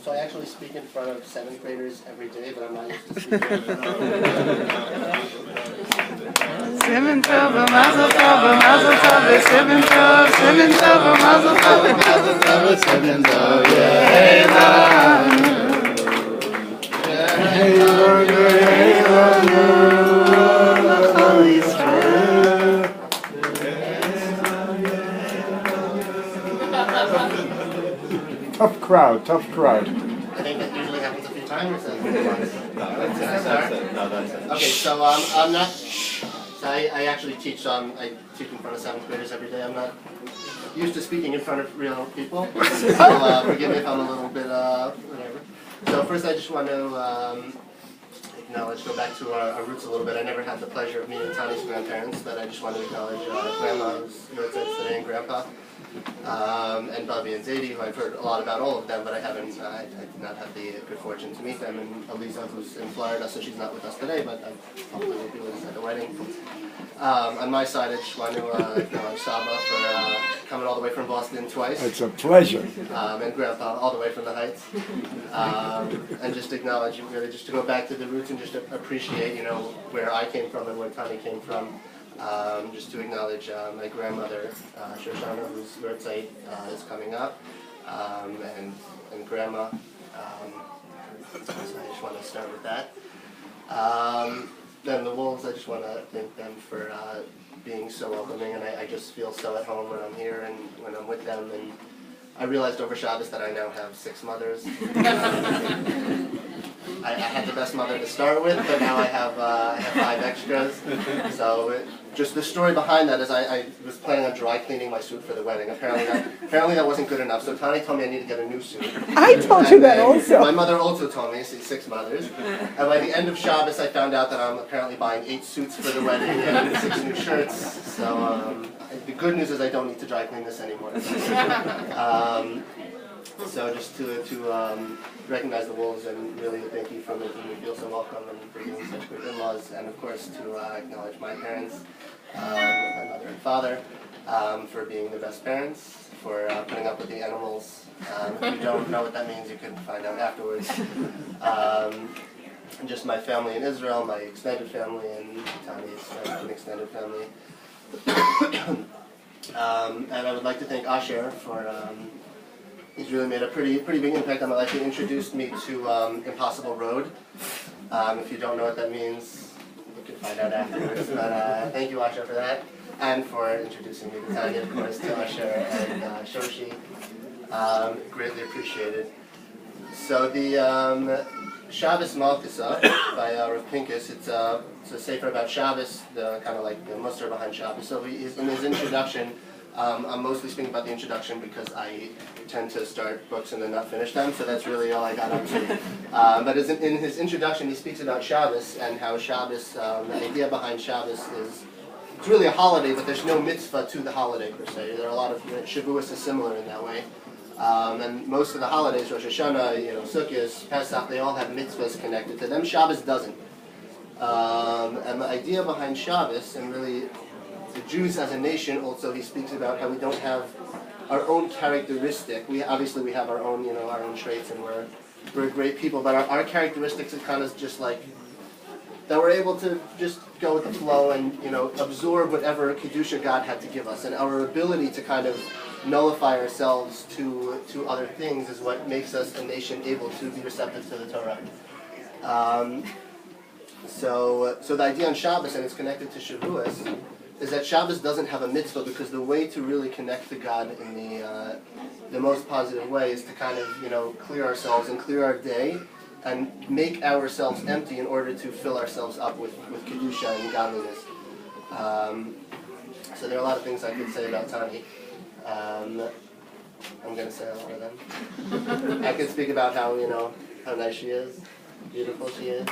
So I actually speak in front of 7th graders every day, but I'm not used to speaking in front of Mazel tov, mazel tov, mazel tov, seven tov, mazel tov, mazel tov, seven tov, Tough crowd, tough crowd. I think that usually happens a few times. No, that's it. Okay, so I'm not. So I actually teach. I teach in front of 7th graders every day. I'm not used to speaking in front of real people. So forgive me if I'm a little bit whatever. So first, I just want to acknowledge, go back to our roots a little bit. I never had the pleasure of meeting Tani's grandparents, but I just want to acknowledge Grandma, who's here with us today, and Grandpa. And Bubby and Zadie, who I've heard a lot about all of them, but I haven't, I did not have the good fortune to meet them, and Aliza, who's in Florida, so she's not with us today, but hopefully will be with us at the wedding. On my side, I just want to acknowledge Saba for coming all the way from Boston twice. It's a pleasure. And Grandpa all the way from the Heights. And just acknowledge, really just to go back to the roots and just to appreciate, you know, where I came from and where Tani came from. Just to acknowledge my grandmother, Shoshana, whose birthday is coming up, and Grandma. So I just want to start with that. Then the Wolves, I just want to thank them for being so welcoming, and I just feel so at home when I'm here and when I'm with them. And I realized over Shabbos that I now have 6 mothers. I had the best mother to start with, but now I have 5 extras. So just the story behind that is I was planning on dry cleaning my suit for the wedding. Apparently that wasn't good enough, so Tani told me I need to get a new suit. I told you that also. My mother also told me, 6 mothers. And by the end of Shabbos, I found out that I'm apparently buying 8 suits for the wedding and 6 new shirts. So the good news is I don't need to dry clean this anymore. So just to recognize the Wolves and really thank you for making me feel so welcome and for being such great in-laws, and of course to acknowledge my parents, my mother and father, for being the best parents, for putting up with the animals. If you don't know what that means, you can find out afterwards. And just my family in Israel, my extended family, and Tani's extended family. And I would like to thank Asher for he's really made a pretty big impact on my life. He introduced me to Impossible Road. If you don't know what that means, you can find out afterwards. But thank you, Asher, for that, and for introducing me to Tanya, of course, to Asher and Shoshi. Greatly appreciated. So the Shabbos Malkasa by Rav Pincus, it's a sefer about Shabbos, the kind of like the muster behind Shabbos. So in his introduction, I'm mostly speaking about the introduction because I tend to start books and then not finish them, so that's really all I got up to. But in his introduction, he speaks about Shabbos and how Shabbos, the idea behind Shabbos is, it's really a holiday, but there's no mitzvah to the holiday per se. There are a lot of, Shavuos is similar in that way. And most of the holidays, Rosh Hashanah, Sukkot, Pesach, they all have mitzvahs connected to them. Shabbos doesn't. And the idea behind Shabbos, and really the Jews as a nation, also he speaks about how we don't have our own characteristic. We obviously have our own, our own traits, and we're great people. But our characteristics are kind of just like that. We're able to just go with the flow and absorb whatever kedusha God had to give us, and our ability to kind of nullify ourselves to other things is what makes us a nation able to be receptive to the Torah. So the idea on Shabbos, and it's connected to Shavuos, is that Shabbos doesn't have a mitzvah, because the way to really connect to God in the most positive way is to kind of clear ourselves and clear our day and make ourselves empty in order to fill ourselves up with kedusha and godliness. So there are a lot of things I could say about Tani. I'm going to say a lot of them. I could speak about how nice she is, beautiful she is,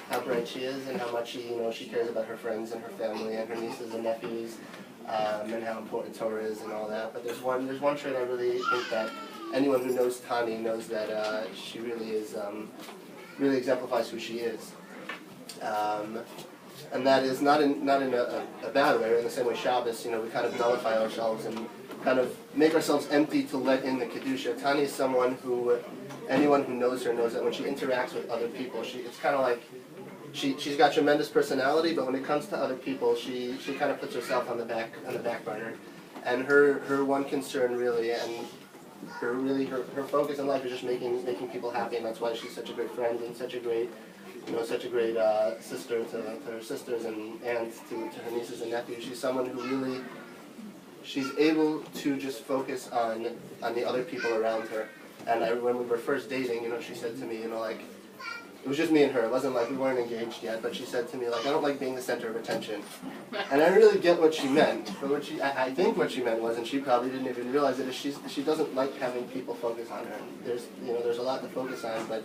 how bright she is, and how much she cares about her friends and her family and her nieces and nephews, and how important Torah is and all that. But there's one trait I really think that anyone who knows Tani knows that she really is, really exemplifies who she is. and that is not in a bad way, or in the same way Shabbos, we kind of nullify ourselves and kind of make ourselves empty to let in the Kedusha. Tani is someone who, anyone who knows her knows that when she interacts with other people, it's kind of like, she's got tremendous personality, but when it comes to other people, she kind of puts herself on the back burner. And her one concern really, and her focus in life is just making people happy, and that's why she's such a great friend and such a great sister to her sisters and aunts, to her nieces and nephews. She's someone who really, she's able to just focus on the other people around her. And when we were first dating, she said to me, it was just me and her. It wasn't like we weren't engaged yet, but she said to me, like, I don't like being the center of attention. And I really get what she meant. But I think what she meant was, and she probably didn't even realize it, is she doesn't like having people focus on her. There's a lot to focus on, but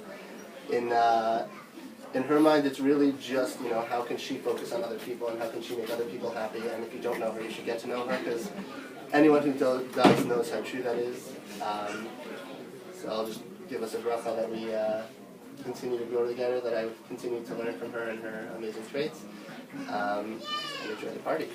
in her mind, it's really just, how can she focus on other people and how can she make other people happy? And if you don't know her, you should get to know her, because anyone who does knows how true that is. So I'll just give us a bracha that we continue to grow together, that I would continue to learn from her and her amazing traits, and enjoy the party.